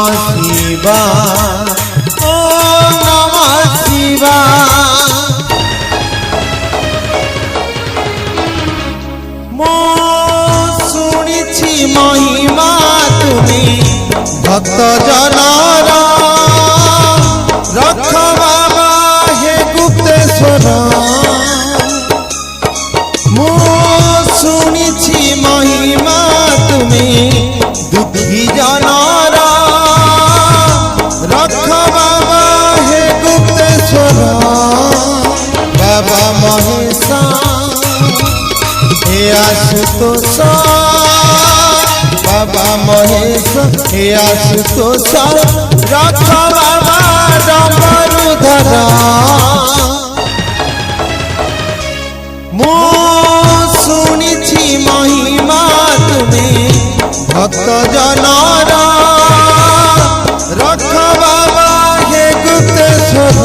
शिवाय ओम नमः शिवाय। मो शुणिछि महिमा तुमी भक्त जनर रख बाबा हे गुप्तेश्वर। मो शुणिछि महिमा तुमी दुखी जनर रख बाबा हे गुप्तेश्वर। बाबा महेशा हे आशुतोष बाबा महेश हे आशुतोष रख बाबा डमरुधर। मो शुणिछि महिमा तुमी भक्त जनर रख बाबा हे गुप्तेश्वर।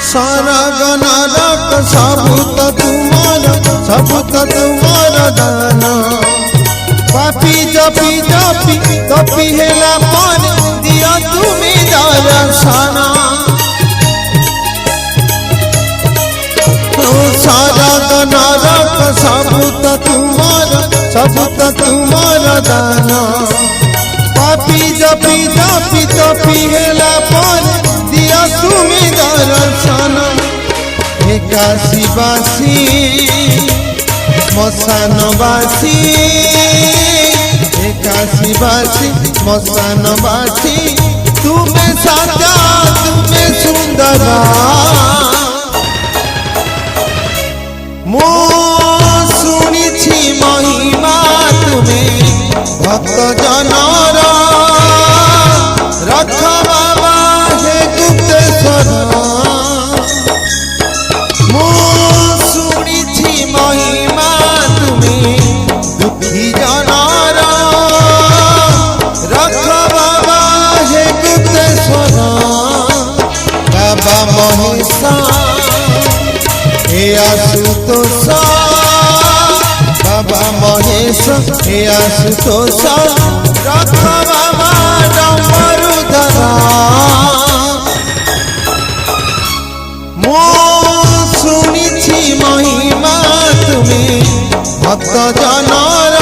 स्वर्ग नरक सबूत तुमार दान। पापी जपी जपी तपी हेला पर दिया तुमी दर्शन। स्वर्ग नरक सबूत तुमार दान। पापी जपी जपी तपी हेला पर दिया तुमी दर्शन। काशीवासी मशानवासी काशीवासी मशानवासी तुम्हें साजा तुम्हें सुंदर। मो शुणिछि महिमा तुमी भक्त जनर रख बाबा हे गुप्तेश्वर। मो शुणिछि महिमा तुमी दुखी जनर रख बाबा हे गुप्तेश्वर। बाबा महेशा हे आशुतोष बाबा महेश हे आशुतोष रख बाबा डमरुधर। मो शुणिछि महिमा तुमी भक्त जनर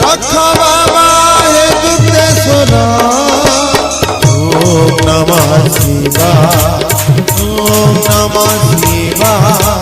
रख बाबा हे गुप्तेश्वर। ओम नमः शिवाय ओम नमः शिवाय।